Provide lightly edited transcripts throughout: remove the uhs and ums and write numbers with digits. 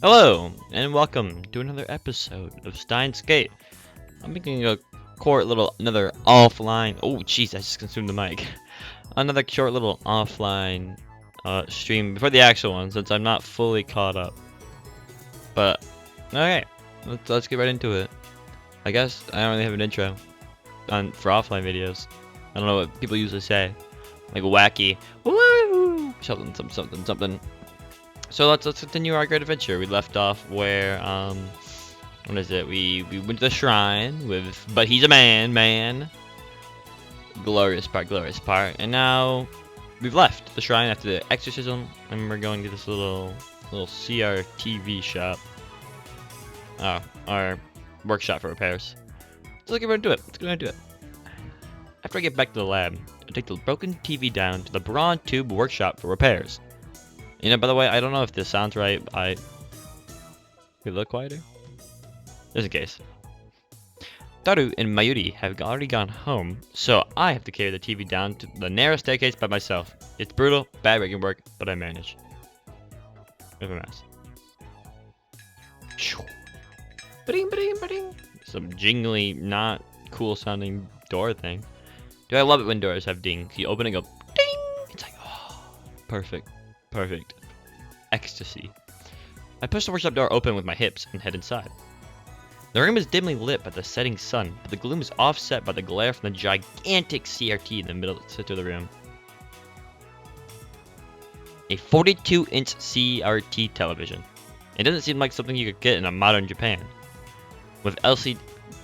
Hello, and welcome to another episode of Steins. I'm making a another offline. Oh, jeez, I just consumed the mic. Another short little offline stream before the actual one, since I'm not fully caught up. But okay, let's get right into it. I guess I don't really have an intro for offline videos. I don't know what people usually say, like wacky, woo, something. So let's continue our great adventure. We left off where what is it? We went to the shrine but he's a man. Glorious part. And now we've left the shrine after the exorcism, and we're going to this little CRTV shop. Our workshop for repairs. So let's get right into it. After I get back to the lab, I take the broken TV down to the Brawn Tube workshop for repairs. You know, by the way, I don't know if this sounds right. Could a little quieter? Just in case. Taru and Mayuri have already gone home, so I have to carry the TV down to the narrow staircase by myself. It's brutal, bad rigging work, but I manage. With a mess. Some jingly, not cool sounding door thing. Do I love it when doors have dings? You open and go ding! It's like, oh, perfect. Ecstasy. I push the workshop door open with my hips and head inside. The room is dimly lit by the setting sun, but the gloom is offset by the glare from the gigantic CRT in the middle center of the room. A 42-inch CRT television. It doesn't seem like something you could get in a modern Japan. With LCD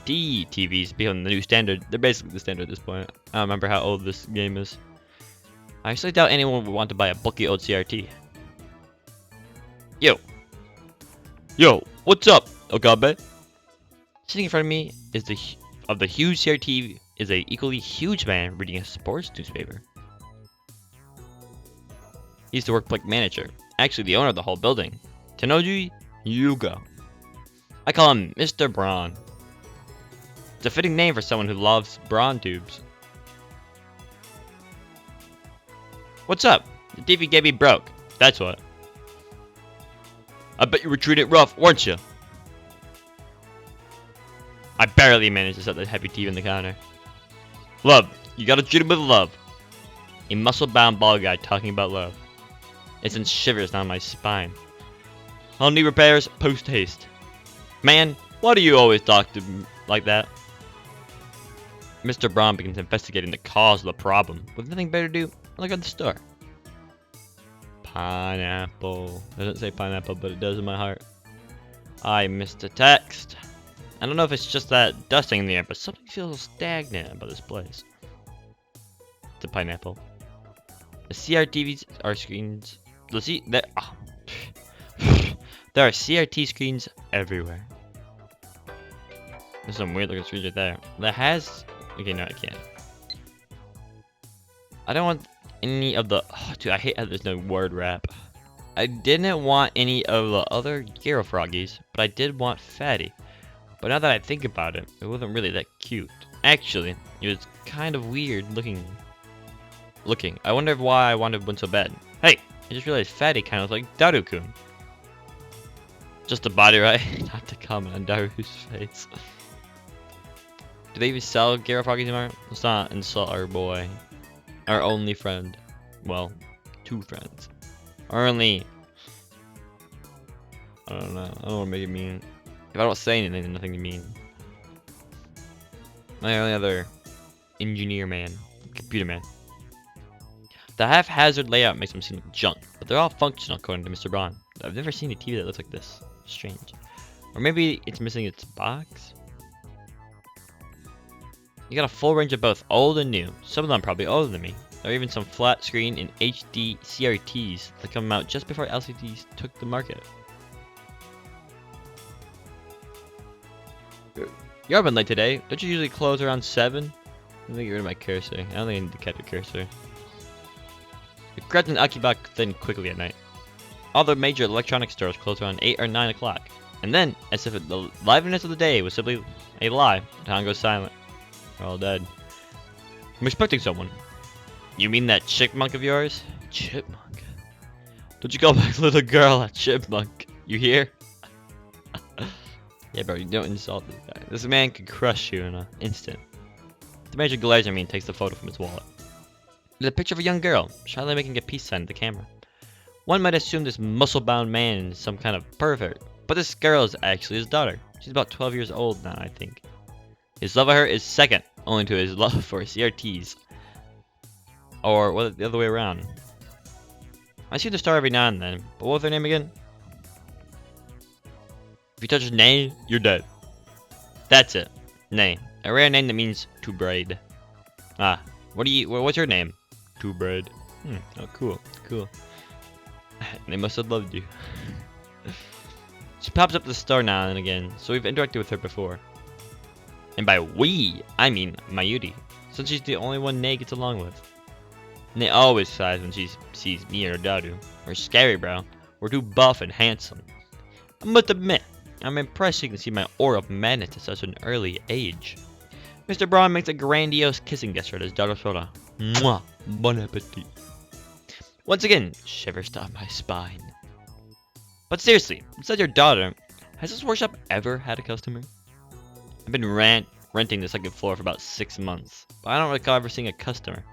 TVs being the new standard, they're basically the standard at this point. I don't remember how old this game is. I actually doubt anyone would want to buy a bulky old CRT. Yo, what's up, Okabe? Sitting in front of me is the huge CRT is a equally huge man reading a sports newspaper. He used to work like manager, actually the owner of the whole building, Tenoji Yuga. I call him Mr. Brawn. It's a fitting name for someone who loves brawn tubes. What's up? The TV gave me broke. That's what. I bet you were treated rough, weren't you? I barely managed to set the heavy TV in the counter. Love. You gotta treat him with love. A muscle-bound bald guy talking about love. It sends shivers down my spine. I'll need repairs post-haste. Man, why do you always talk to me like that? Mr. Braun begins investigating the cause of the problem. With nothing better to do, I look at the store. Pineapple. Doesn't say pineapple, but it does in my heart. I missed a text. I don't know if it's just that dusting in the air, but something feels stagnant about this place. It's a pineapple. The CRTVs are screens. There are CRT screens everywhere. There's some weird looking screens right there. That has. Okay, no, I can't. I don't want any of the. Oh, dude, I hate how there's no word wrap. I didn't want any of the other Gyro Froggies, but I did want Fatty. But now that I think about it, it wasn't really that cute. Actually, it was kind of weird looking. I wonder why I wanted one so bad. Hey, I just realized Fatty kind of looks like Daru-kun. Just the body, right? Not to comment on Daru's face. Do they even sell Gyro Froggies anymore? Let's not insult our boy. Our only friend. Well, two friends. Our only. I don't know. I don't want to make it mean. If I don't say anything, then nothing to mean. My only other engineer man. Computer man. The haphazard layout makes them seem like junk, but they're all functional according to Mr. Braun. I've never seen a TV that looks like this. Strange. Or maybe it's missing its box? You got a full range of both old and new. Some of them probably older than me. There are even some flat screen and HD CRTs that come out just before LCDs took the market. You're up late today. Don't you usually close around 7? Let me get rid of my cursor. I don't think I need to catch a cursor. The Kretz and Akibak thin quickly at night. All the major electronic stores close around 8 or 9 o'clock. And then, as if the liveliness of the day was simply a lie, the town goes silent. We're all dead. I'm expecting someone. You mean that chipmunk of yours? Chipmunk? Don't you call my little girl a chipmunk? You hear? Yeah, bro, you don't insult this guy. This man could crush you in an instant. The major glares at me and takes the photo from his wallet. There's a picture of a young girl, shyly making a peace sign to the camera. One might assume this muscle-bound man is some kind of pervert, but this girl is actually his daughter. She's about 12 years old now, I think. His love of her is second only to his love for CRTs. Or, well, the other way around. I see the star every now and then, but what was their name again? If you touch his name, you're dead. That's it. Name. A rare name that means to braid. Ah, what's your name? To braid. Oh, cool. Cool. They must have loved you. She pops up at the store now and again, so we've interacted with her before. And by we, I mean Mayuri, since she's the only one Nate gets along with. Nate always sighs when she sees me or Daru. We're scary, bro. We're too buff and handsome. I must admit, I'm impressed you can see my aura of madness at such an early age. Mr. Braun makes a grandiose kissing gesture at his daughter's photo. Mwah! Bon appetit. Once again, shivers down my spine. But seriously, besides your daughter, has this workshop ever had a customer? I've been renting the second floor for about 6 months, but I don't recall ever seeing a customer.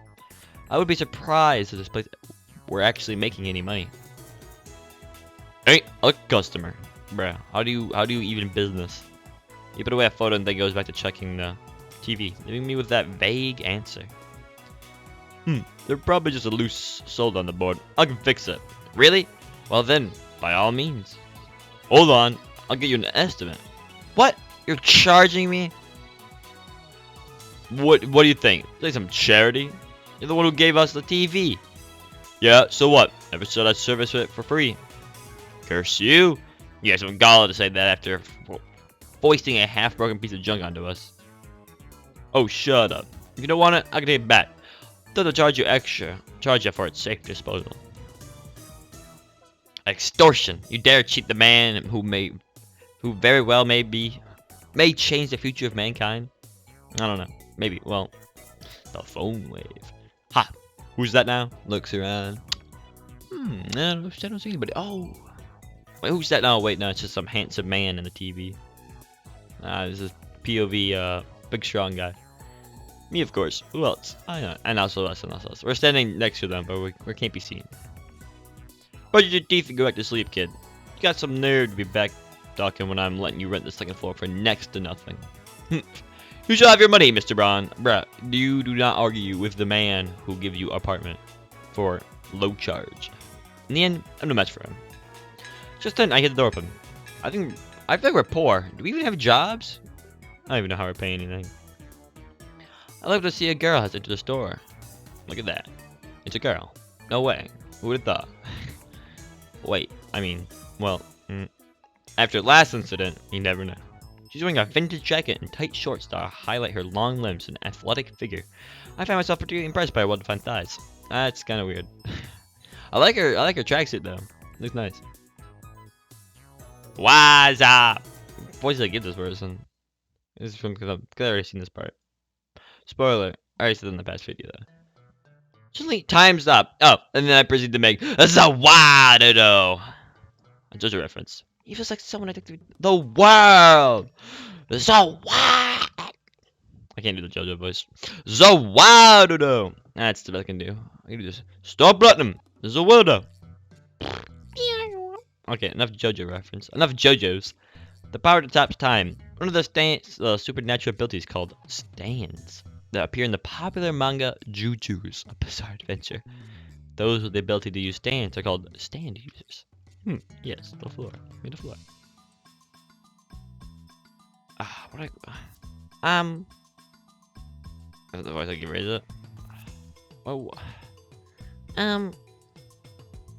I would be surprised if this place were actually making any money. Ain't a customer, bruh. How do you even business? You put away a photo and then goes back to checking the TV, leaving me with that vague answer. They're probably just a loose solder on the board. I can fix it. Really? Well then, by all means. Hold on, I'll get you an estimate. What? You're charging me? What do you think? Like some charity? You're the one who gave us the TV. Yeah, so what? Never saw that service for free. Curse you. You have some gall to say that after foisting a half-broken piece of junk onto us. Oh, shut up. If you don't want it, I can take it back. They'll charge you extra. Charge you for its safe disposal. Extortion. You dare cheat the man who very well may change the future of mankind? I don't know. Maybe. Well, the phone wave. Ha! Who's that now? Looks around. I don't see anybody. Oh! Wait, who's that now? Wait, no, it's just some handsome man in the TV. This is POV, big strong guy. Me, of course. Who else? I know. And also us, and also us. We're standing next to them, but we can't be seen. Brush your teeth and go back to sleep, kid. You got some nerve to be back talking when I'm letting you rent the second floor for next to nothing. You shall have your money, Mr. Braun. Bruh, you do not argue with the man who gives you apartment for low charge. In the end, I'm no match for him. Just then, I hear the door open. I feel like we're poor. Do we even have jobs? I don't even know how we're paying anything. I love to see a girl has entered the store. Look at that. It's a girl. No way. Who would have thought? Wait, I mean, well, after last incident, you never know. She's wearing a vintage jacket and tight shorts that highlight her long limbs and athletic figure. I find myself particularly impressed by her well-defined thighs. That's kind of weird. I like her tracksuit though. Looks nice. What's up? Voice did I give this person? This is from because I've already seen this part. Spoiler. I already said it in the past video though. Suddenly, time's up. Oh, and then I proceed to make the Warudo. A JoJo reference. He feels like someone addicted to the world. So what? I can't do the JoJo voice. The Warudo. That's the best I can do. I can do this. Stop letting him. The Warudo. Okay, enough JoJo reference. Enough JoJos. The power to top's time. One of the supernatural abilities called Steins that appear in the popular manga JoJo's A Bizarre Adventure. Those with the ability to use stands are called stand users. Yes, the floor. Give me the floor. Otherwise I can raise it. Oh. The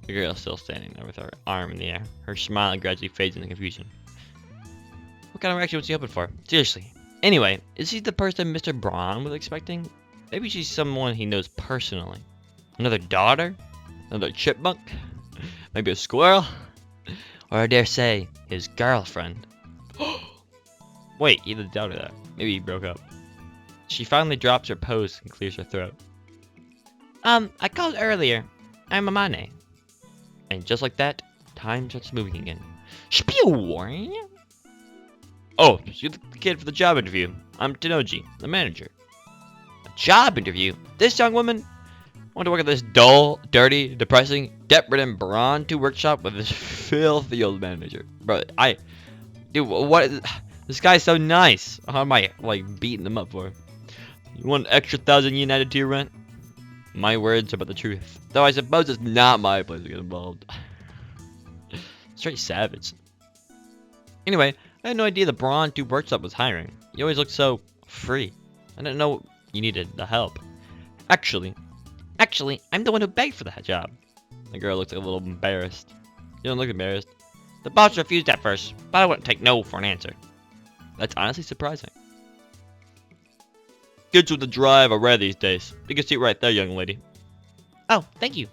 girl's still standing there with her arm in the air. Her smile gradually fades into confusion. What kind of reaction was he hoping for? Seriously. Anyway, is he the person Mr. Braun was expecting? Maybe she's someone he knows personally. Another daughter? Another chipmunk? Maybe a squirrel? Or I dare say, his girlfriend. Wait, he didn't doubt that. Maybe he broke up. She finally drops her pose and clears her throat. I called earlier. I'm Amane. And just like that, time starts moving again. Spew! Oh, so you're the kid for the job interview. I'm Tenoji, the manager. A job interview? This young woman? Want to work at this dull, dirty, depressing, debt-ridden Bronto workshop with this filthy old manager. Bro, dude, what is, this guy's so nice. How am I, like, beating him up for? You want an extra 1,000 yen added to your rent? My words are about the truth. Though I suppose it's not my place to get involved. Straight savage. Anyway, I had no idea the Bronto workshop was hiring. You always looked so free. I didn't know you needed the help. Actually, I'm the one who begged for that job. The girl looked a little embarrassed. You don't look embarrassed. The boss refused at first, but I wouldn't take no for an answer. That's honestly surprising. Kids with the drive are rare these days. You can see it right there, young lady. Oh, thank you.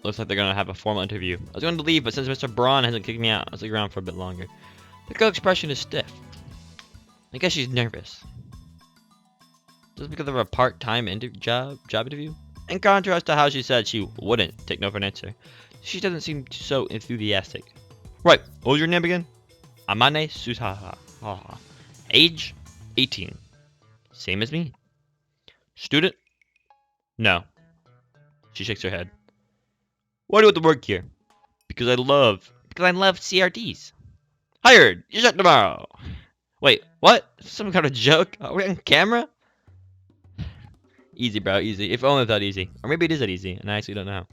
Looks like they're gonna have a formal interview. I was going to leave, but since Mr. Braun hasn't kicked me out, I'll stick around for a bit longer. The girl's expression is stiff. I guess she's nervous. Just because of a part-time job interview? In contrast to how she said she wouldn't take no for an answer, she doesn't seem so enthusiastic. Right, what was your name again? Amane Susaha. Age? 18. Same as me. Student? No. She shakes her head. Why do you want to work here? Because I love CRTs. Hired! You start tomorrow! Wait, what? Some kind of joke? Are we on camera? Easy, bro, easy. If only that easy. Or maybe it is that easy, and I actually don't know.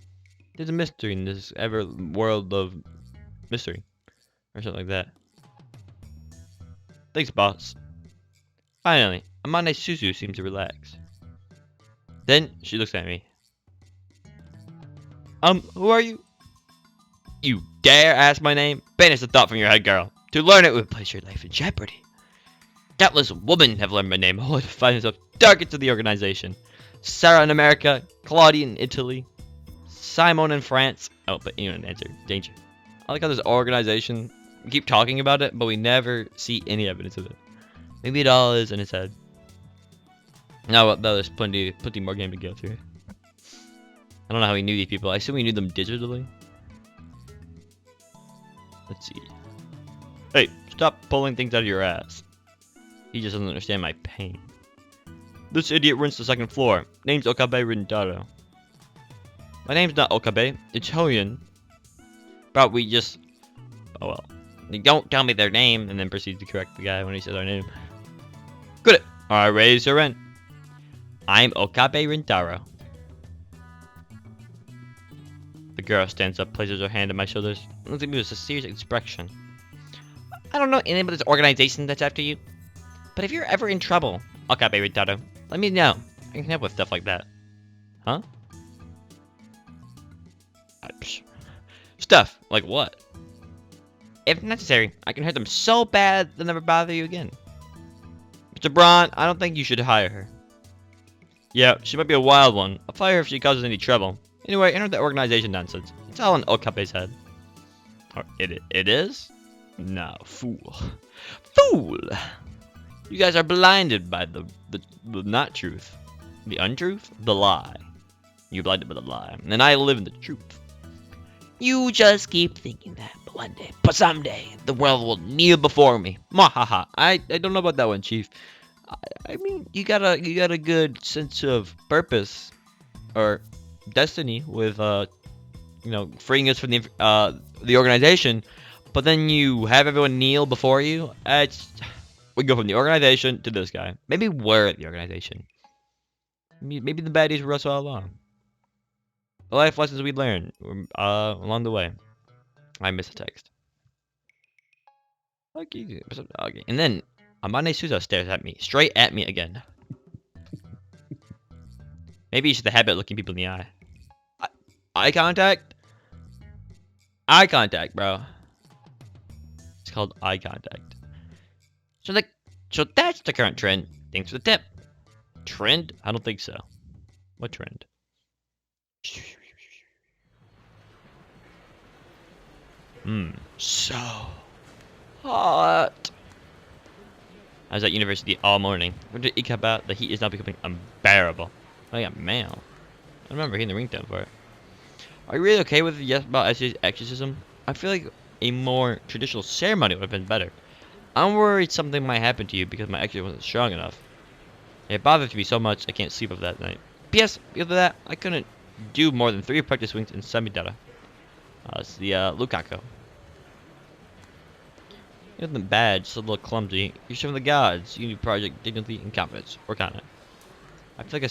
There's a mystery in this world of mystery. Or something like that. Thanks, boss. Finally, Amane Suzu seems to relax. Then, she looks at me. Who are you? You dare ask my name? Banish the thought from your head, girl. To learn it would place your life in jeopardy. Countless women have learned my name, only to find themselves dark into the organization. Sarah in America, Claudia in Italy, Simon in France. Oh, but you know, answer. Danger. I like how this organization, we keep talking about it, but we never see any evidence of it. Maybe it all is in his head. No, well, there's plenty more game to go through. I don't know how he knew these people. I assume he knew them digitally. Let's see. Hey, stop pulling things out of your ass. He just doesn't understand my pain. This idiot runs the second floor. Name's Okabe Rintaro. My name's not Okabe. It's Hoyen. But we just... Oh well. They don't tell me their name and then proceed to correct the guy when he says our name. Good. Alright, raise your rent. I'm Okabe Rintaro. The girl stands up, places her hand on my shoulders, and looks at me with a serious expression. I don't know any of this organization that's after you, but if you're ever in trouble, Okabe Rintaro, let me know. I can help with stuff like that. Huh? Stuff? Like what? If necessary, I can hurt them so bad they'll never bother you again. Mr. Braun, I don't think you should hire her. Yeah, she might be a wild one. I'll fire her if she causes any trouble. Anyway, enter the organization nonsense. It's all in Okabe's head. Or it is? No, fool. Fool! You guys are blinded by the not truth. The untruth? The lie. You're blinded by the lie. And I live in the truth. You just keep thinking that, but someday, the world will kneel before me. Mahaha. I don't know about that one, Chief. I mean, you got a good sense of purpose. Or destiny with you know, freeing us from the organization, but then you have everyone kneel before you. We go from the organization to this guy. Maybe we're the organization. Maybe the baddies were us all along. The life lessons we learned along the way. I missed a text. Okay. And then Amane Suza stares at me, straight at me again. Maybe it's just the habit of looking people in the eye. Eye contact? Eye contact, bro. It's called eye contact. So that's the current trend. Thanks for the tip. Trend? I don't think so. What trend? So hot. I was at university all morning. Went to Ikaba. The heat is now becoming unbearable. I got mail. I remember hitting the ringtone for it. Are you really okay with yes about exorcism? I feel like a more traditional ceremony would have been better. I'm worried something might happen to you because my extra wasn't strong enough. It bothers me so much I can't sleep over that night. P.S. Because of that, I couldn't do more than 3 practice swings in Samidara. It's the Lukaku. Nothing bad, just a little clumsy. You're showing the gods. You need project dignity and confidence. Work on it. I feel like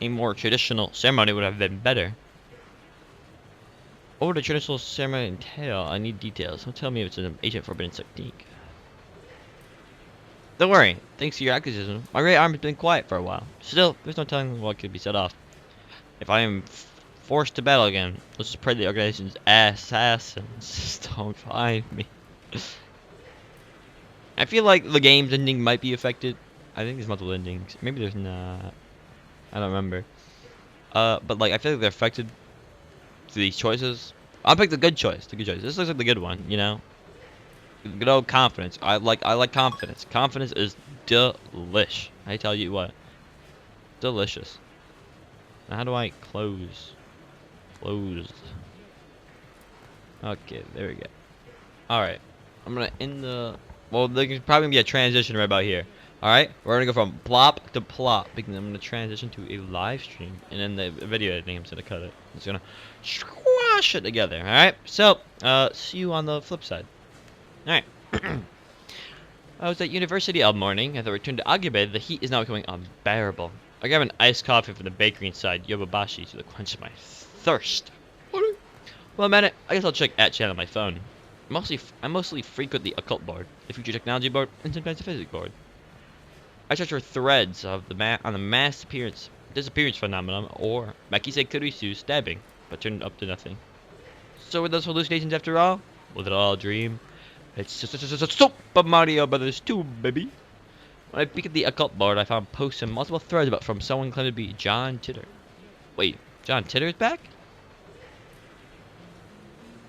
a more traditional ceremony would have been better. What would a traditional ceremony entail? I need details. Don't tell me if it's an ancient forbidden technique. Don't worry. Thanks to your activism, my right arm has been quiet for a while. Still, there's no telling what could be set off. If I am forced to battle again, let's just pray the organization's assassins don't find me. I feel like the game's ending might be affected. I think there's multiple endings. Maybe there's not. I don't remember. But like I feel like they're affected to these choices. I'll pick the good choice. The good choice. This looks like the good one. You know. Good old confidence. I like confidence. Confidence is delish. I tell you what. Delicious. Now how do I close? Closed. Okay, there we go. Alright. I'm gonna end the... Well, there's probably gonna be a transition right about here. Alright? We're gonna go from plop to plop. Because I'm gonna transition to a live stream. And then the video editing, I'm just gonna cut it. I'm just gonna squash it together. Alright? So, see you on the flip side. Alright. I was at university all morning. As I returned to Agebe, the heat is now becoming unbearable. I grabbed an iced coffee from the bakery inside Yobabashi to quench my thirst. Well, man, I guess I'll check @chat on my phone. I mostly frequent the occult board, the future technology board, and sometimes the physics board. I search for threads of the on the mass disappearance phenomenon or Makise Kurisu's stabbing, but turned up to nothing. So were those hallucinations after all? Was it all a dream? It's just Super Mario Brothers 2, baby. When I peeked at the occult board, I found posts and multiple threads from someone claiming to be John Titor. Wait, John Titor is back?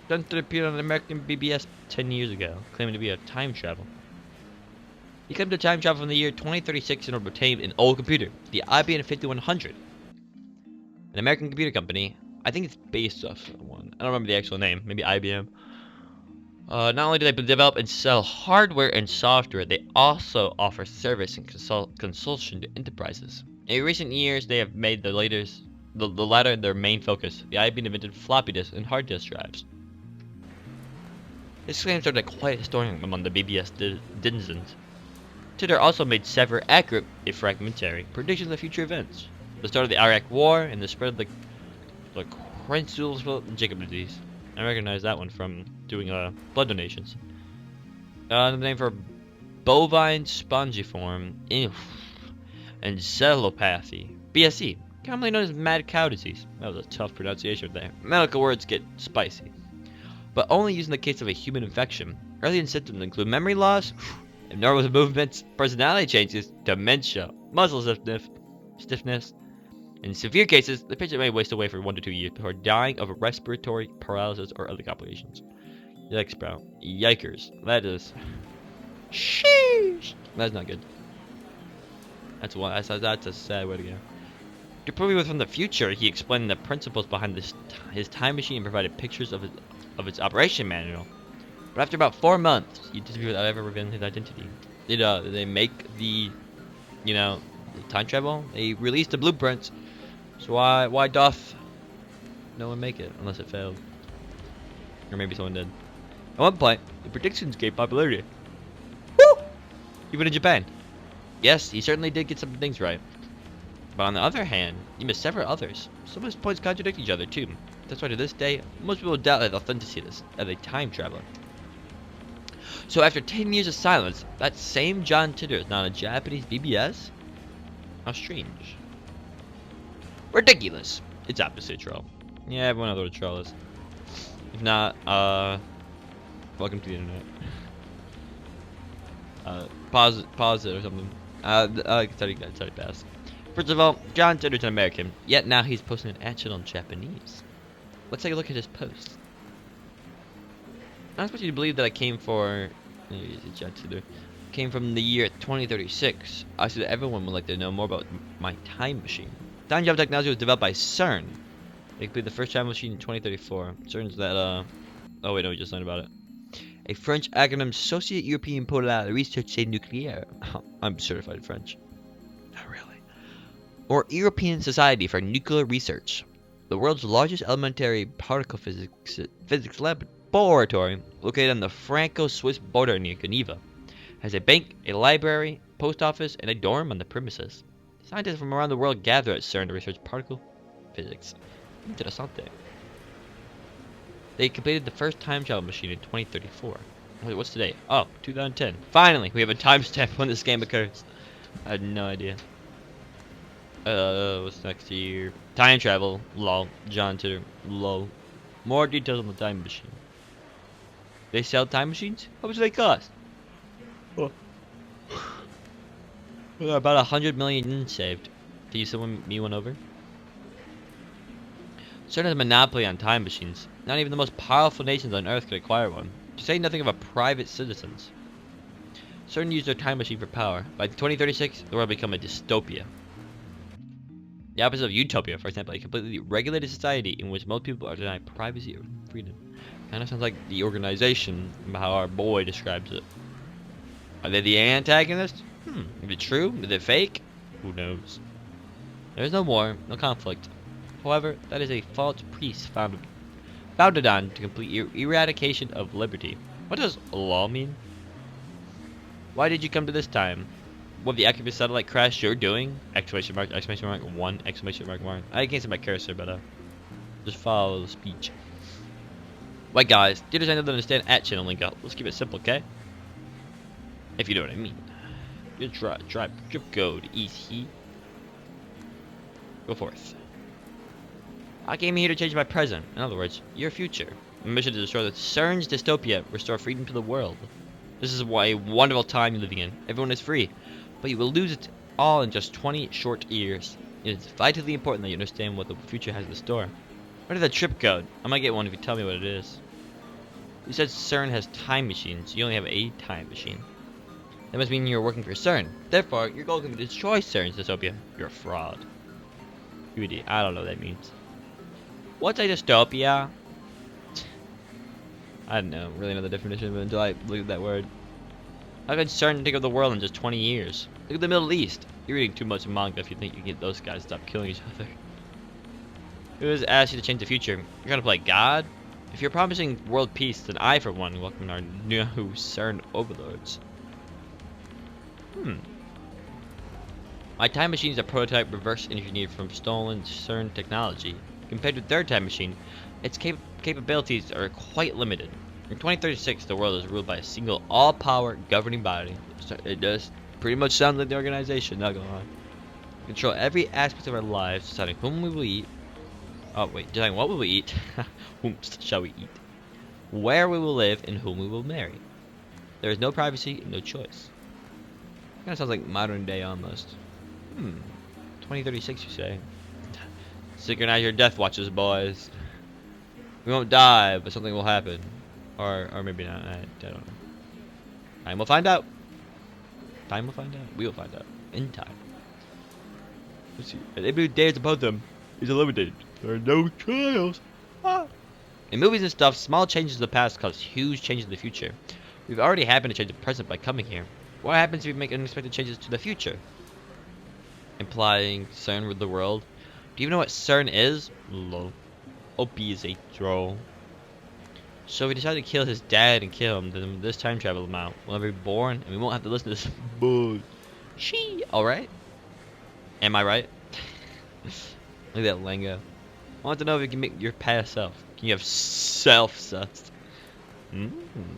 John Titor appeared on an American BBS 10 years ago, claiming to be a time travel. He claimed to time travel from the year 2036 in order to obtain an old computer, the IBM 5100. An American computer company. I think it's based off one. I don't remember the actual name. Maybe IBM. Not only do they develop and sell hardware and software, they also offer service and consultation to enterprises. In recent years, they have made the latter their main focus. The IBM invented floppy disks and hard disk drives. His claims are the quiet historian among the BBS denizens. Titor also made several accurate, if fragmentary, predictions of future events. The start of the Iraq War and the spread of the Creutzfeldt Jacob disease. I recognize that one from doing blood donations. The name for bovine spongiform encephalopathy, BSE, commonly known as mad cow disease. That was a tough pronunciation there. Medical words get spicy, but only used in the case of a human infection. Early symptoms include memory loss, abnormal movements, personality changes, dementia, muscle stiffness. In severe cases, the patient may waste away for 1 to 2 years before dying of respiratory paralysis or other complications. Yikes, bro. Yikers. That is... Sheesh! That's not good. That's a sad way to go. To prove he was from the future, he explained the principles behind his time machine and provided pictures of its operation manual. But after about 4 months, he disappeared without ever revealing his identity. Did they make the time travel? They released the blueprints. So why doth no one make it unless it failed? Or maybe someone did. At one point, the predictions gained popularity. Woo! Even in Japan. Yes, he certainly did get some things right. But on the other hand, he missed several others. Some of his points contradict each other too. That's why to this day, most people doubt his authenticity as a time traveler. So after 10 years of silence, that same John Titor is now a Japanese BBS? How strange. Ridiculous. It's opposite troll. Yeah, everyone knows what a troll is. If not, welcome to the internet. Pause it or something. Sorry pass. First of all, John Titor's an American, yet now he's posting an ad channel in Japanese. Let's take a look at his post. I expect you to believe that I came for... John Titor. Came from the year 2036. I said that everyone would like to know more about my time machine. Time travel technology was developed by CERN. It could be the first time machine in 2034. CERN's that Oh wait, no, we just learned about it. A French acronym, Société Européenne pour la Recherche Nucléaire. I'm certified French. Not really. Or European Society for Nuclear Research. The world's largest elementary particle physics laboratory, located on the Franco-Swiss border near Geneva, has a bank, a library, post office, and a dorm on the premises. Scientists from around the world gather at CERN to research particle physics. Interessante. They completed the first time travel machine in 2034. Wait, what's today? Oh, 2010. Finally, we have a timestamp when this game occurs. I had no idea. What's next here? Time travel. Lol. John Titor. Lol. More details on the time machine. They sell time machines? How much do they cost? Oh. About 100 million saved. Can you send me one over? CERN has a monopoly on time machines. Not even the most powerful nations on Earth could acquire one, to say nothing of a private citizens. CERN used their time machine for power. By 2036, the world will become a dystopia. The opposite of utopia, for example, a completely regulated society in which most people are denied privacy or freedom. Kind of sounds like the organization, how our boy describes it. Are they the antagonist? Is it true? Is it fake? Who knows? There is no war, no conflict. However, that is a false premise founded on to complete eradication of liberty. What does law mean? Why did you come to this time? What the accurate satellite crash you're doing? Exclamation mark, exclamation mark, 1, exclamation mark, 1. I can't see my cursor, but just follow the speech. Right, guys, did I don't understand at channel link up? Let's keep it simple, okay? If you know what I mean. Good try. Drip code is he. Go forth. I came here to change my present. In other words, your future. My mission is to destroy the CERN's dystopia, restore freedom to the world. This is a wonderful time you're living in. Everyone is free, but you will lose it all in just 20 short years. It is vitally important that you understand what the future has in store. What is the trip code? I might get one if you tell me what it is. You said CERN has time machines. You only have a time machine. That must mean you're working for CERN. Therefore, your goal can be to destroy CERN's dystopia. You're a fraud. You idiot. I don't know what that means. What's a dystopia? I don't know, really know the definition of it until I look at that word. How could CERN take over the world in just 20 years? Look at the Middle East. You're reading too much manga if you think you can get those guys to stop killing each other. Who has asked you to change the future? You're gonna play God? If you're promising world peace, then I, for one, welcome our new CERN overlords. My time machine is a prototype reverse engineered from stolen CERN technology. Compared to their time machine, its capabilities are quite limited. In 2036, the world is ruled by a single all-power governing body. It does pretty much sound like the organization, not gonna lie. Control every aspect of our lives, deciding whom we will eat. Oh wait, deciding what we will eat. Whom shall we eat? Where we will live and whom we will marry. There is no privacy and no choice. Kind of sounds like modern day almost. 2036, you say? Synchronize your death watches, boys. We won't die, but something will happen. Or maybe not. I don't know. Time will find out. Time will find out. We will find out. In time. Let's see. Anybody who dares oppose them is eliminated. There are no trials. In movies and stuff, small changes in the past cause huge changes in the future. We've already happened to change the present by coming here. What happens if we make unexpected changes to the future? Implying CERN with the world. Do you even know what CERN is? Lol. OP is a troll. So if we decide to kill his dad and kill him, then this time travel amount will never be born, and we won't have to listen to this bull. Alright? Am I right? Look at that lingo. I want to know if you can make your past self. Can you have self-sus?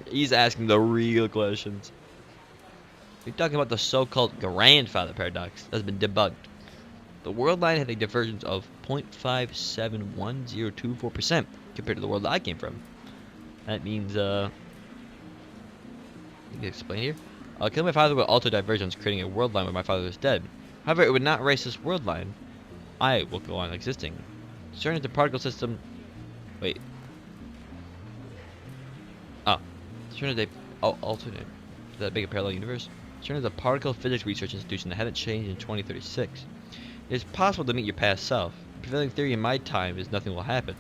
He's asking the real questions. We're talking about the so-called grandfather paradox that's been debunked. The world line had a divergence of 0.571024% compared to the world that I came from. That means, you can explain here? Killing my father would alter divergence, creating a world line where my father is dead. However, it would not erase this world line. I will go on existing. CERN is the particle system. Wait. CERN is a alternate. Does that make a parallel universe? CERN is a particle physics research institution that hadn't changed in 2036. It is possible to meet your past self. The prevailing theory in my time is nothing will happen.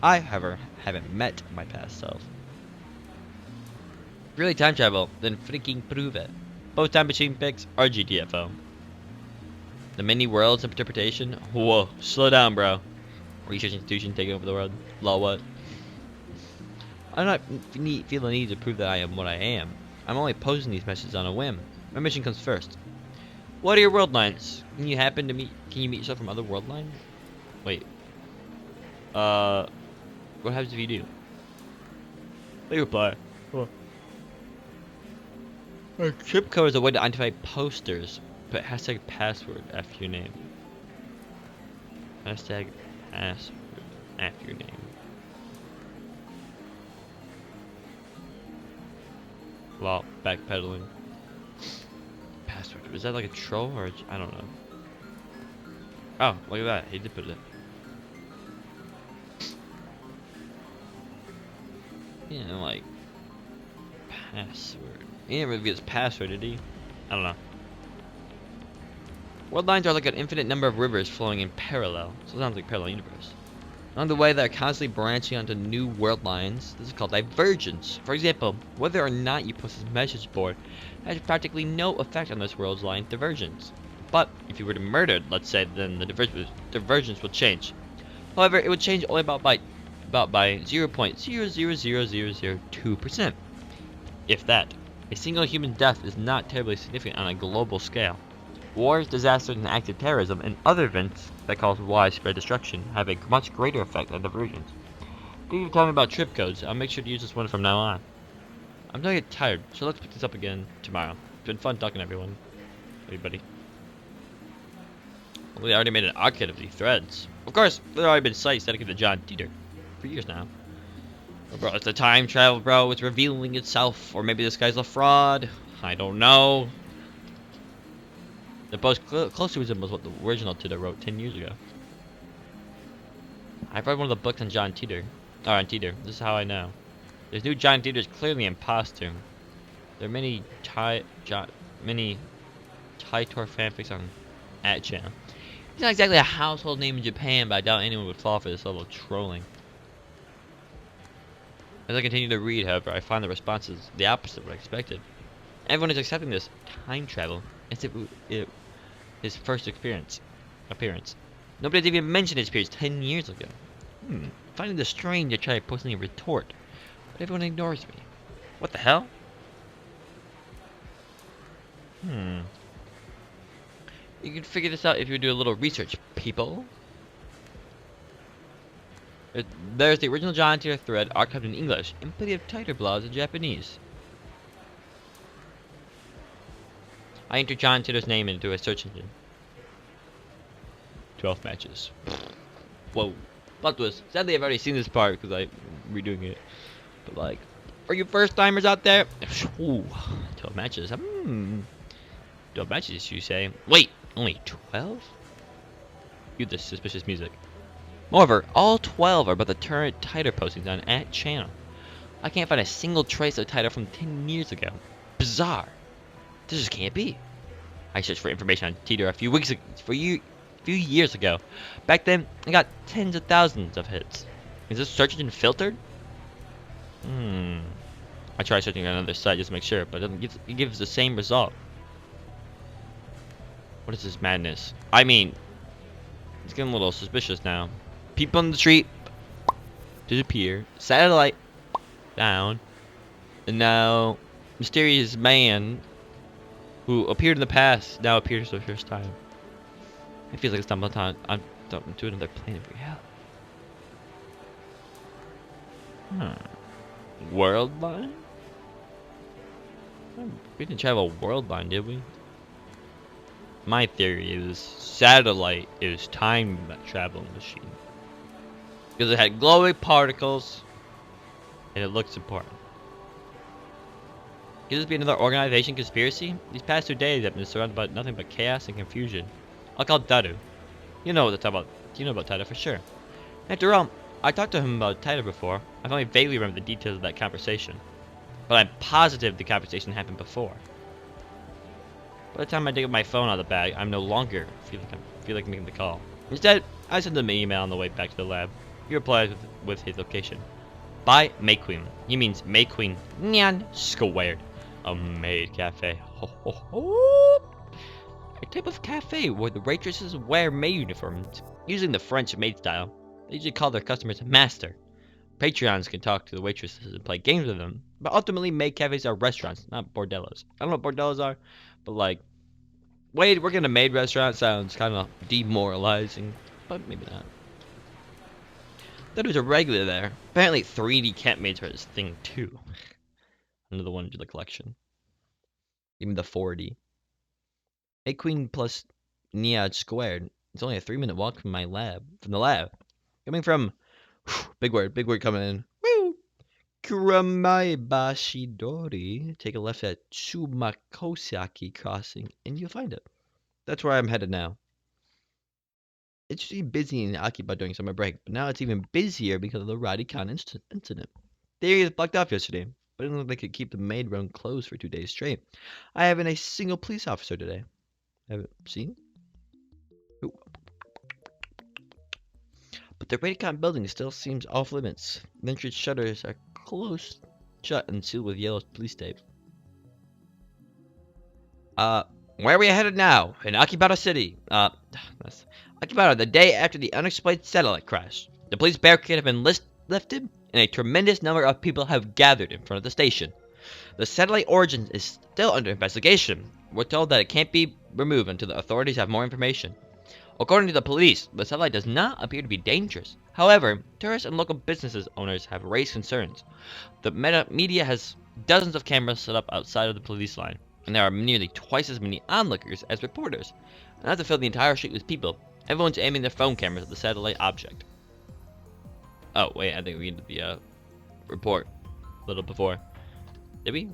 I, however, haven't met my past self. Really time travel, then freaking prove it. Both time machine picks are GTFO. The many worlds interpretation. Whoa, slow down, bro. Research institution taking over the world. Law what? I don't feel the need to prove that I am what I am. I'm only posting these messages on a whim. My mission comes first. What are your world lines? Can you meet yourself from other world lines? Wait. What happens if you do? They reply. Oh. A chip code is a way to identify posters. Put hashtag password after your name. Hashtag password after your name. Well, backpedaling. Password. Was that like a troll or I don't know. Oh, look at that. He did put it. Yeah, like password. He didn't really get his password, did he? I don't know. World lines are like an infinite number of rivers flowing in parallel. So it sounds like parallel universe. Along the way, they're constantly branching onto new world lines. This is called divergence. For example, whether or not you post this message board has practically no effect on this world's line divergence. But if you were to murder, let's say, then the divergence will change. However, it would change only about by 0.0000002%. If that. A single human death is not terribly significant on a global scale. Wars, disasters, and active terrorism, and other events that cause widespread destruction have a much greater effect on divergence. If you tell me about trip codes, I'll make sure to use this one from now on. I'm gonna get tired, so let's pick this up again tomorrow. It's been fun talking to everybody. Well, we already made an archive of these threads. Of course, there have already been sites dedicated to John Titor for years now. Oh, bro, it's the time travel, bro. It's revealing itself, or maybe this guy's a fraud. I don't know. The most closely resembles what the original Titor wrote 10 years ago. I've read one of the books on John Titor. On Titor. This is how I know. This new John Titor is clearly an imposter. There are many Titor fanfics on @channel. He's not exactly a household name in Japan, but I doubt anyone would fall for this level of trolling. As I continue to read, however, I find the responses the opposite of what I expected. Everyone is accepting this time travel as if it his first appearance. Nobody has even mentioned his appearance 10 years ago. Finding this strange to try posting a retort, but everyone ignores me. What the hell? You can figure this out if you do a little research, people. There's the original John Titor thread archived in English and plenty of Titor blogs in Japanese. I entered John Titor's name into a search engine. 12 matches. Whoa. Plot twist. Sadly, I've already seen this part because I'm redoing it. But like, for you first timers out there, ooh, 12 matches. 12 matches, you say? Wait, only 12? Cue the suspicious music. Moreover, all 12 are about the current Titor postings on @channel. I can't find a single trace of Titor from 10 years ago. Bizarre. This just can't be. I searched for information on Titor a few years ago. Back then, I got tens of thousands of hits. Is this search engine filtered? I tried searching on another site just to make sure, but it gives the same result. What is this madness? I mean, it's getting a little suspicious now. People on the street disappear. Satellite down. And now, mysterious man who appeared in the past now appears for the first time. It feels like it's time I'm to another plane of reality. World line? We didn't travel a world line, did we? My theory is satellite is time travel machine. Because it had glowing particles and it looks important. Could this be another organization conspiracy? These past 2 days I've been surrounded by nothing but chaos and confusion. I'll call Daru. You know what to talk about. You know about Titor for sure. After all, I talked to him about Titor before. I've only vaguely remembered the details of that conversation. But I'm positive the conversation happened before. By the time I dig up my phone out of the bag, I'm no longer feel like making the call. Instead, I sent him an email on the way back to the lab. He replies with his location. by May Queen. He means May Queen Nyan Squared. A maid cafe. Ho, ho, ho. A type of cafe where the waitresses wear maid uniforms, using the French maid style. They usually call their customers master. Patreons can talk to the waitresses and play games with them, but ultimately maid cafes are restaurants, not bordellos. I don't know what bordellos are, but like, wait, working in a maid restaurant sounds kind of demoralizing, but maybe not. Thought it was a regular there. Apparently 3D cat maids are his thing too. Another one to the collection. Even the 4D. A queen plus Niad squared. It's only a 3-minute walk from my lab. From the lab. Coming from big word coming in. Woo! Kuramaibashidori. Take a left at Tsumakosaki crossing and you'll find it. That's where I'm headed now. It's usually busy and occupied during summer break, but now it's even busier because of the Radicon incident. The area was blocked off yesterday, but it didn't look like they could keep the maid road closed for 2 days straight. I haven't a single police officer today. Haven't seen? Ooh. But the Radicon building still seems off limits. The entrance shutters are closed shut and sealed with yellow police tape. Where are we headed now? In Akibata City. Akibata, the day after the unexplained satellite crash. The police barricade have been lifted, and a tremendous number of people have gathered in front of the station. The satellite origin is still under investigation. We're told that it can't be removed until the authorities have more information. According to the police, the satellite does not appear to be dangerous. However, tourists and local businesses owners have raised concerns. The media has dozens of cameras set up outside of the police line, and there are nearly twice as many onlookers as reporters. Enough to fill the entire street with people. Everyone's aiming their phone cameras at the satellite object. Oh, wait, I think we did the report a little before. Did we?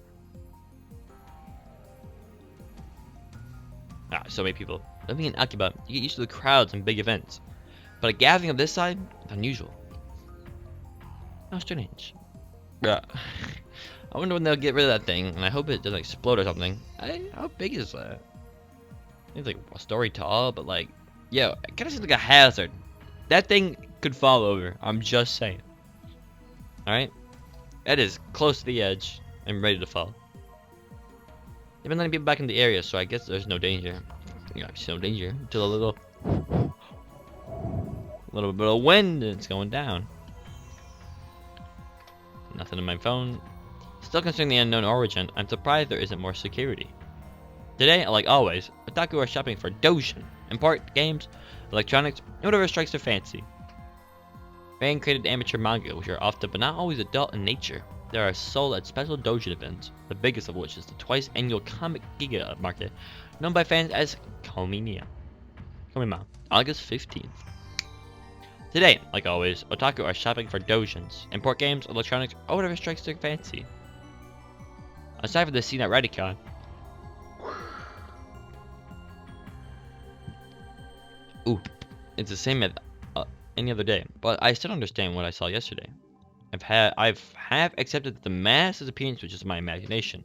So many people. Living in Akiba, you get used to the crowds and big events. But a gathering of this side is unusual. How strange. Yeah. I wonder when they'll get rid of that thing, and I hope it doesn't explode or something. How big is that? It's like a story tall, but like, yo, it kind of seems like a hazard. That thing could fall over. I'm just saying. Alright? That is close to the edge and ready to fall. They've been letting people back in the area, so I guess there's no danger. You know, there's no danger until a little bit of wind and it's going down. Nothing on my phone. Still concerning the unknown origin, I'm surprised there isn't more security. Today, like always, otaku are shopping for doujin, import games, electronics, and whatever strikes their fancy. Fan-created amateur manga, which are often but not always adult in nature. They are sold at special doujin events, the biggest of which is the twice-annual Comic Giga market, known by fans as Kominia. Komima, August 15th. Today, like always, otaku are shopping for doujins, import games, electronics, or whatever strikes their fancy. Aside from the scene at Radicon, it's the same as any other day, but I still understand what I saw yesterday. I've accepted that the mass is appearance, which is my imagination.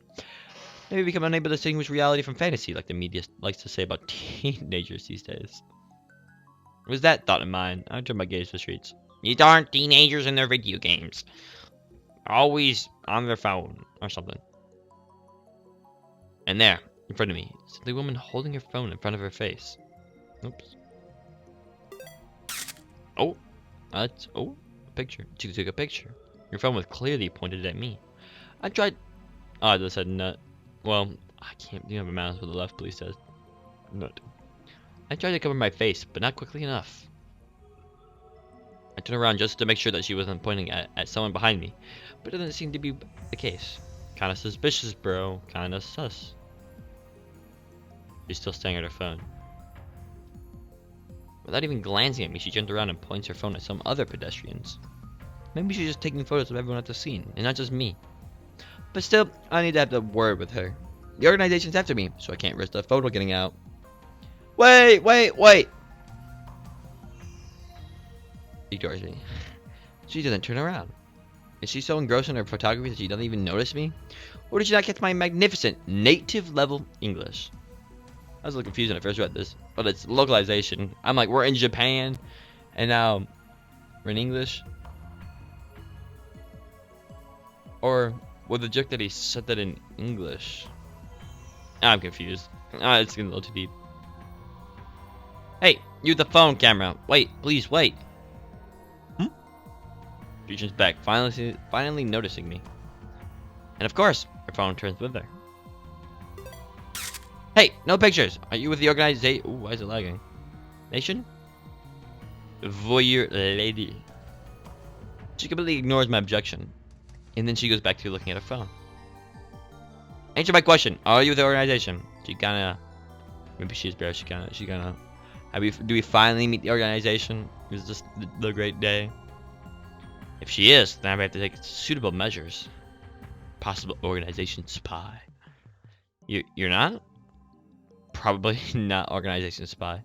Maybe become unable to distinguish reality from fantasy, like the media likes to say about teenagers these days. With that thought in mind, I turned my gaze to the streets. These aren't teenagers in their video games. Always on their phone or something. And there, in front of me, is the woman holding her phone in front of her face. Oops. Oh, a picture. She took a picture. Your phone was clearly pointed at me. I tried. Oh, I just said nut. Well, I can't. You have a mouse with the left, please says nut. I tried to cover my face, but not quickly enough. I turned around just to make sure that she wasn't pointing at someone behind me, but it doesn't seem to be the case. Kinda suspicious, bro. Kinda sus. She's still staring at her phone. Without even glancing at me, she turned around and points her phone at some other pedestrians. Maybe she's just taking photos of everyone at the scene, and not just me. But still, I need to have a word with her. The organization's after me, so I can't risk the photo getting out. Wait! She ignores me. She doesn't turn around. Is she so engrossed in her photography that she doesn't even notice me? Or did she not catch my magnificent native-level English? I was a little confused when I first read this, but it's localization. I'm like, we're in Japan, and now we're in English. Or with the joke that he said that in English? I'm confused. It's getting a little too deep. Hey, you with the phone camera. Wait, please wait. She turns back, finally noticing me. And of course, her phone turns with her. Hey, no pictures. Are you with the organization? Ooh, why is it lagging? Nation? Voyeur lady. She completely ignores my objection. And then she goes back to looking at her phone. Answer my question. Are you with the organization? She kinda... Maybe she's bare. She kinda... Do we finally meet the organization? Is this the great day? If she is, then I have to take suitable measures. Possible organization spy. You're not? Probably not organization spy.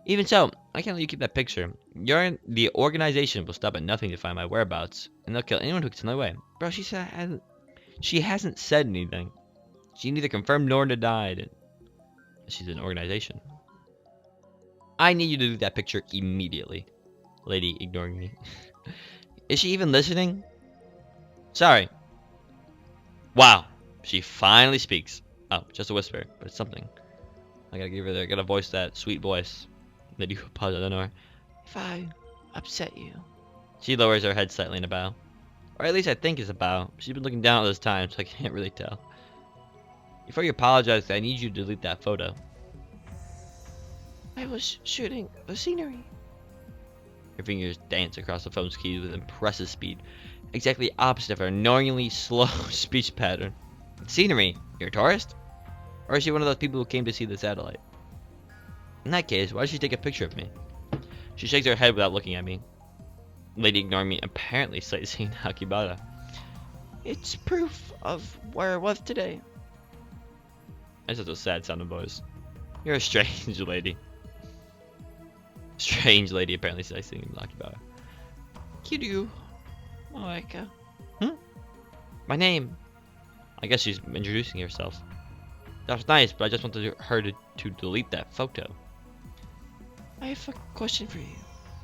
Even so, I can't let you keep that picture. The organization will stop at nothing to find my whereabouts, and they'll kill anyone who gets in their way. Bro, she hasn't said anything. She neither confirmed nor denied it. She's an organization. I need you to do that picture immediately. Lady ignoring me. Is she even listening? Sorry. Wow. She finally speaks. Oh, just a whisper, but it's something. I gotta voice that sweet voice. That you pause out the door. If I upset you. She lowers her head slightly in a bow. Or at least I think it's a bow. She's been looking down all this time, so I can't really tell. Before you apologize, I need you to delete that photo. I was shooting the scenery. Her fingers dance across the phone's keys with impressive speed, exactly opposite of her annoyingly slow speech pattern. Scenery? You're a tourist? Or is she one of those people who came to see the satellite? In that case, why did she take a picture of me? She shakes her head without looking at me. Lady ignoring me, apparently sightseeing Akibara. It's proof of where I was today. That's just a sad sounding voice. You're a strange lady. Strange lady apparently sightseeing Akibara. Kiryu Moeka. My name. I guess she's introducing herself. That's nice, but I just wanted her to delete that photo. I have a question for you.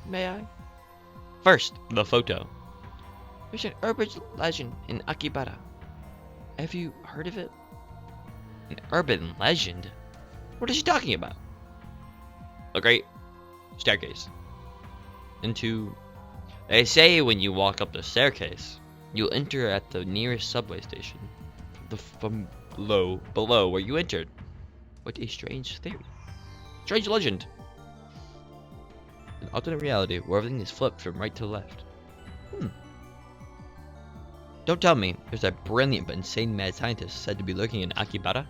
May I? First, the photo. There's an urban legend in Akibara. Have you heard of it? An urban legend? What is she talking about? A great staircase. They say when you walk up the staircase, you'll enter at the nearest subway station. From below where you entered. What a strange theory. Strange legend. An alternate reality where everything is flipped from right to left. Don't tell me there's a brilliant but insane mad scientist said to be lurking in Akibara.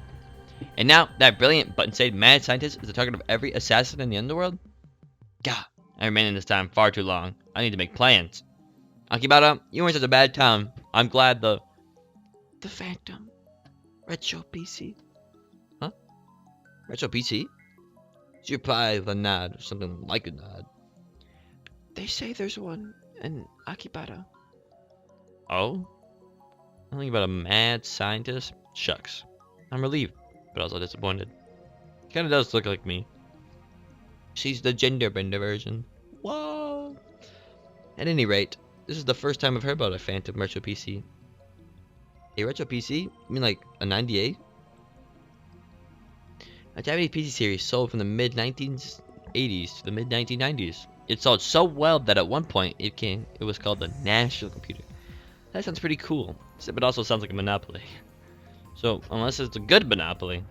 And now that brilliant but insane mad scientist is the target of every assassin in the underworld? God, I remain in this time far too long. I need to make plans. Akibara, you weren't such a bad time. I'm glad the Phantom Retro PC. Huh? Retro PC? She replied with a nod, or something like a nod. They say there's one in Akibara. Oh? Nothing about a mad scientist? Shucks. I'm relieved, but also disappointed. Kinda does look like me. She's the gender bender version. Whoa! At any rate, this is the first time I've heard about a Phantom Retro PC. A Retro PC? You mean like a 98? A Japanese PC series sold from the mid-1980s to the mid-1990s. It sold so well that at one point it was called the National Computer. That sounds pretty cool, but also sounds like a monopoly. So, unless it's a good monopoly,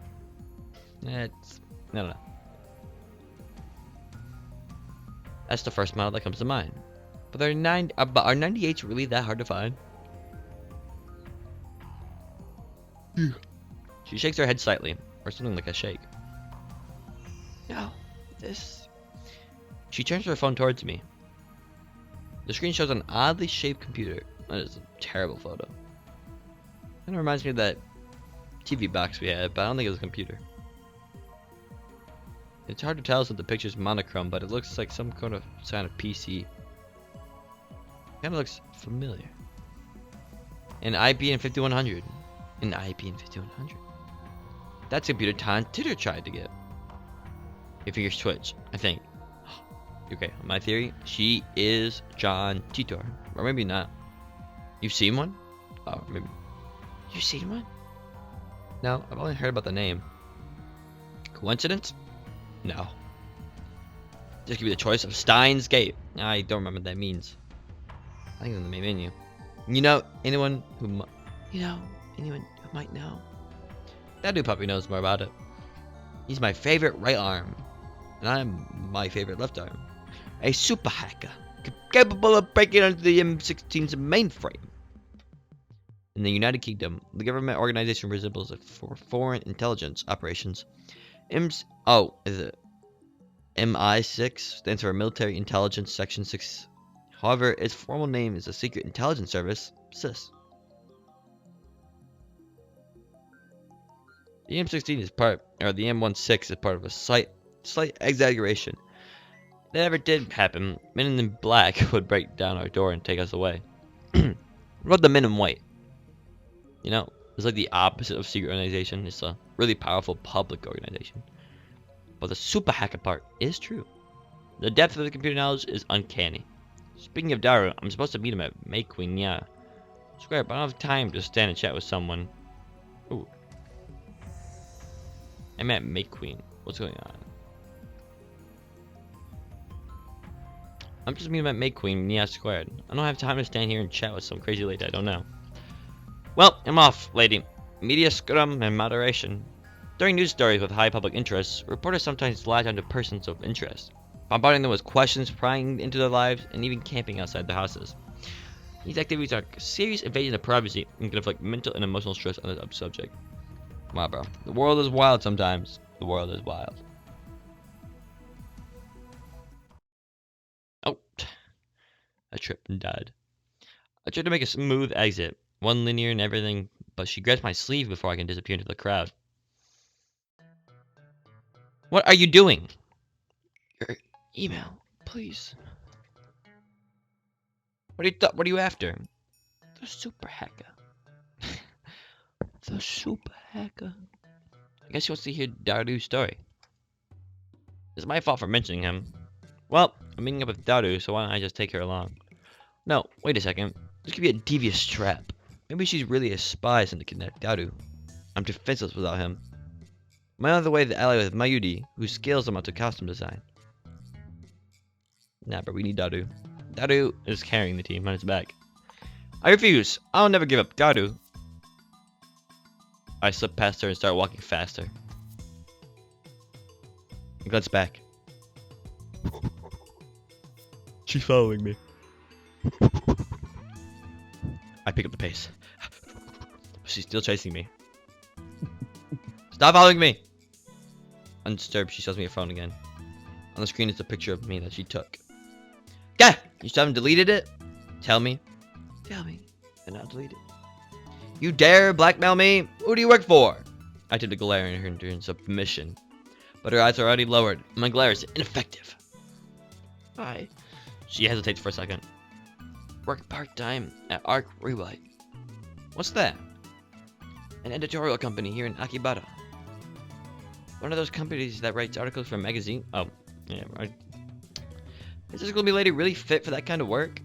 I don't know. That's the first model that comes to mind. But are 98s really that hard to find? She shakes her head slightly, or something like a shake. No, this... She turns her phone towards me. The screen shows an oddly shaped computer. That is a terrible photo. Kind of reminds me of that TV box we had, but I don't think it was a computer. It's hard to tell since the picture's monochrome, but it looks like some kind of PC. Kind of looks familiar. An IBM 5100. An IBM 5100. That's a computer John Titor tried to get. Your fingers twitch, I think. Okay, my theory, she is John Titor. Or maybe not. You've seen one? Oh, maybe. You seen one? No, I've only heard about the name. Coincidence? No. Just give me the choice of Steins Gate. I don't remember what that means. I think it's in the main menu. You know anyone who might know? That dude probably knows more about it. He's my favorite right arm, and I'm my favorite left arm. A super hacker capable of breaking into the M16's mainframe. In the United Kingdom, the government organization resembles it for foreign intelligence operations. Is it MI6? Stands for Military Intelligence Section 6. However, its formal name is the Secret Intelligence Service, SIS. The M16 is the M16 is part of a slight exaggeration. If that ever did happen, men in black would break down our door and take us away. What about the men in white? You know, it's like the opposite of secret organization. It's a really powerful public organization. But the super hacker part is true. The depth of the computer knowledge is uncanny. Speaking of Daru, I'm supposed to meet him at May Queen, yeah. Square, but I don't have time to stand and chat with someone. Ooh. I'm at May Queen. What's going on? I'm just meeting him at May Queen, Nia Squared. I don't have time to stand here and chat with some crazy lady I don't know. Well, I'm off, lady. Media scrum and moderation. During news stories with high public interest, reporters sometimes latch onto persons of interest, bombarding them with questions, prying into their lives, and even camping outside their houses. These activities are serious invasion of privacy and can inflict mental and emotional stress on the subject. Wow, bro. The world is wild sometimes. The world is wild. Oh. I tripped and died. I tried to make a smooth exit, one linear and everything, but she grabs my sleeve before I can disappear into the crowd. What are you doing? Your email, please. What are you after? The super hacker. The super hacker. I guess he wants to hear Daru's story. It's my fault for mentioning him. Well, I'm meeting up with Daru, so why don't I just take her along? No, wait a second. This could be a devious trap. Maybe she's really a spy sent to kidnap Daru. I'm defenseless without him. I'm on the way to the alley with Mayuri, who scales them onto costume design. Nah, but we need Daru. Daru is carrying the team on his back. I refuse. I'll never give up Daru. I slip past her and start walking faster. I glance back. She's following me. I pick up the pace. She's still chasing me. Stop following me! Undisturbed, she shows me her phone again. On the screen is a picture of me that she took. Gah! You still haven't deleted it? Tell me. Tell me. And I'll delete it. You dare blackmail me? Who do you work for? I did a glare in her in submission. But her eyes are already lowered. My glare is ineffective. She hesitates for a second. Work part-time at Arc Rewrite. What's that? An editorial company here in Akibara. One of those companies that writes articles for a magazine. Oh, yeah, right. Is this gloomy lady really fit for that kind of work?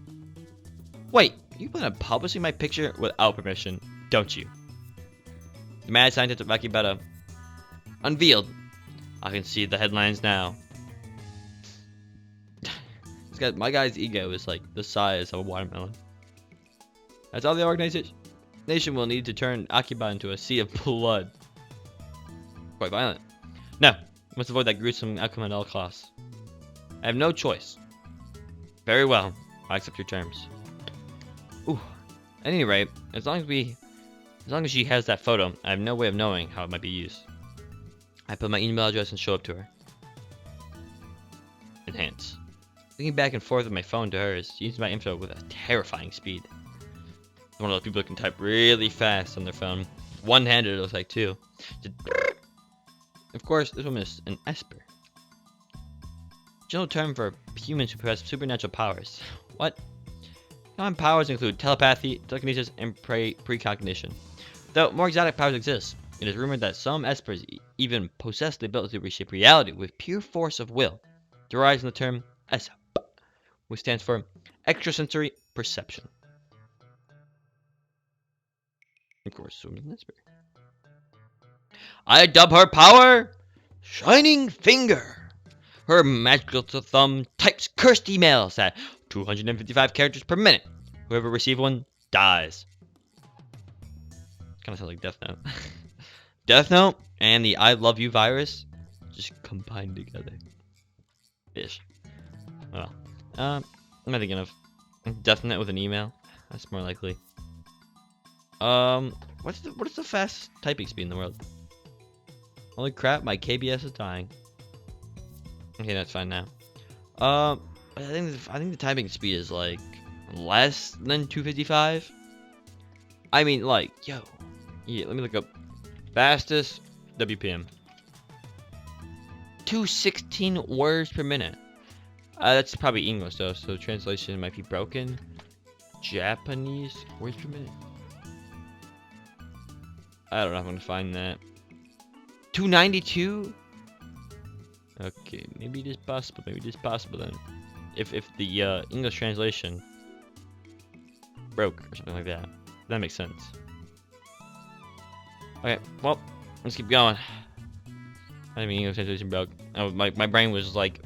Wait, you plan on publishing my picture without permission, don't you? The mad scientist of Akibara. Unveiled. I can see the headlines now. My guy's ego is like the size of a watermelon. That's all the organization will need to turn Akiba into a sea of blood. Quite violent. No, must avoid that gruesome outcome at all costs. I have no choice. Very well, I accept your terms. Ooh. At any rate, as long as she has that photo, I have no way of knowing how it might be used. I put my email address and show up to her. Enhance. Looking back and forth with my phone to hers, she uses my info with a terrifying speed. One of those people who can type really fast on their phone. One-handed, it looks like, too. Of course, this woman is an Esper. General term for humans who possess supernatural powers. What? Common powers include telepathy, telekinesis, and precognition. Though more exotic powers exist, it is rumored that some Espers even possess the ability to reshape reality with pure force of will, derived from the term Esp, which stands for extrasensory perception. Of course, I dub her power Shining Finger. Her magical thumb types cursed emails at 255 characters per minute. Whoever receives one dies. Kind of sounds like Death Note. Death Note and the I Love You virus just combined together. Ish. Well, what am I thinking of? Death Note with an email? That's more likely. What is the fast typing speed in the world? Holy crap, my KBS is dying. Okay, that's fine now. I think the typing speed is like less than 255. I mean, like, yo, yeah. Let me look up fastest WPM. 216 words per minute. That's probably English though, so translation might be broken. Japanese words per minute. I don't know if I'm gonna find that. 292. Okay, maybe it is possible. Maybe it is possible then. If the English translation broke or something like that, that makes sense. Okay, well, let's keep going. I mean, English translation broke. Oh, my brain was like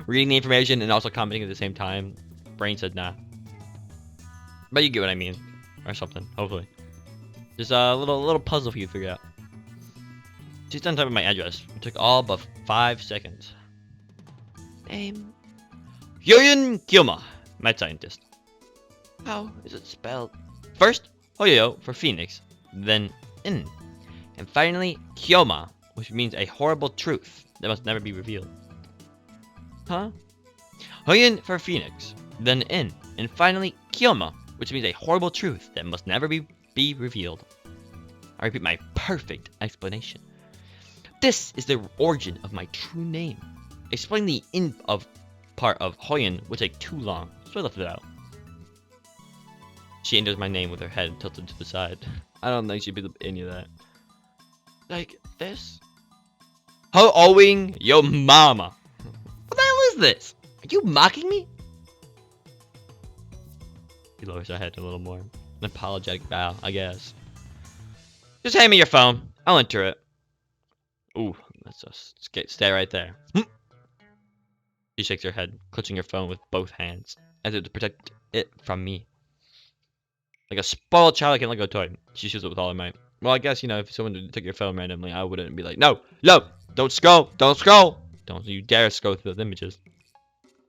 reading the information and also commenting at the same time. Brain said nah. But you get what I mean, or something. Hopefully, just a little puzzle for you to figure out. She's done typing my address. It took all but 5 seconds. Name: Yoyin Kyoma, mad scientist. How is it spelled? First, Hoyo for Phoenix, then In, and finally Kyoma, which means a horrible truth that must never be revealed. Huh? Hoyin for Phoenix, then In, and finally Kyoma, which means a horrible truth that must never be revealed. I repeat my perfect explanation. This is the origin of my true name. Explaining the in of part of Hoyin would take too long, so I left it out. She enters my name with her head tilted to the side. I don't think she'd be any of that. Like this? Ho owing yo mama. What the hell is this? Are you mocking me? He lowers her head a little more. An apologetic bow, I guess. Just hand me your phone. I'll enter it. Ooh, let's just stay right there. She shakes her head, clutching her phone with both hands, as if to protect it from me. Like a spoiled child, I can't let go toy. She shoots it with all her might. Well, I guess, you know, if someone took your phone randomly, I wouldn't be like, no, don't scroll, don't you dare scroll through those images.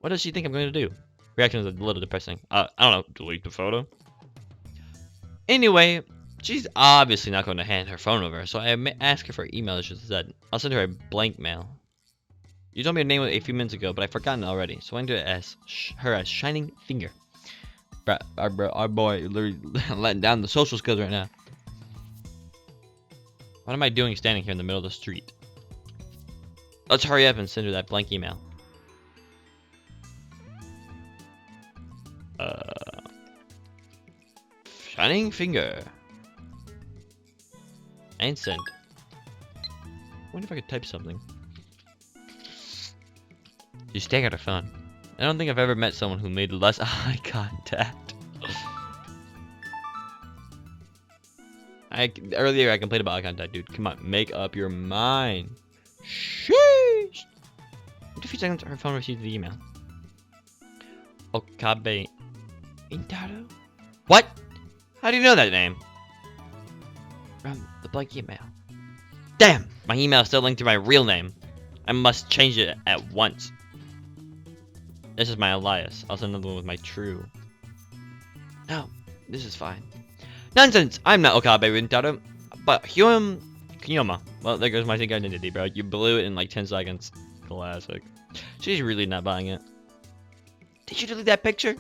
What does she think I'm going to do? Reaction is a little depressing. I don't know, delete the photo? Anyway, she's obviously not going to hand her phone over, so I ask her for email instead. I'll send her a blank mail. You told me her name a few minutes ago, but I've forgotten already, so I'm going to ask her as Shining Finger. Our boy literally letting down the social skills right now. What am I doing standing here in the middle of the street? Let's hurry up and send her that blank email. Shining Finger. And send. I wonder if I could type something. She's staring at her phone. I don't think I've ever met someone who made less eye contact. Earlier I complained about eye contact, dude. Come on, make up your mind. Sheesh. After a few seconds, her phone receives the email. Okabe Intaro? What? How do you know that name? From the blank email. Damn! My email is still linked to my real name. I must change it at once. This is my alias. I'll send another one with my true. No, this is fine. Nonsense! I'm not Okabe Rintaro, but Kyoma. Well, there goes my fake identity, bro. You blew it in like 10 seconds. Classic. She's really not buying it. Did you delete that picture?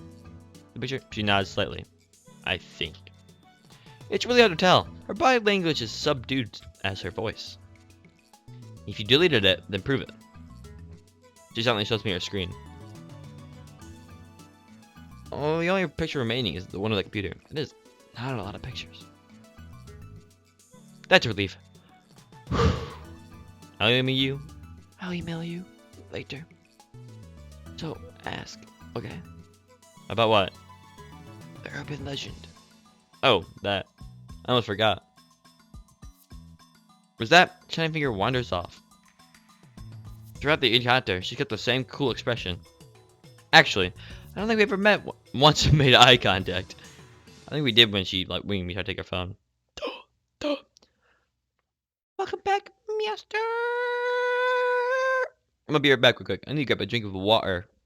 The picture? She nods slightly. I think. It's really hard to tell. Her body language is subdued as her voice. If you deleted it, then prove it. She suddenly shows me her screen. Oh, the only picture remaining is the one of the computer. It is not a lot of pictures. That's a relief. I'll email you. I'll email you later. So, ask. Okay. About what? The urban legend. Oh, that. I almost forgot. Was that Shining Finger wanders off. Throughout the encounter, she kept the same cool expression. Actually, I don't think we ever met once and made eye contact. I think we did when she like winged me tried to take her phone. Welcome back, Master. I'm gonna be right back real quick. I need to grab a drink of water.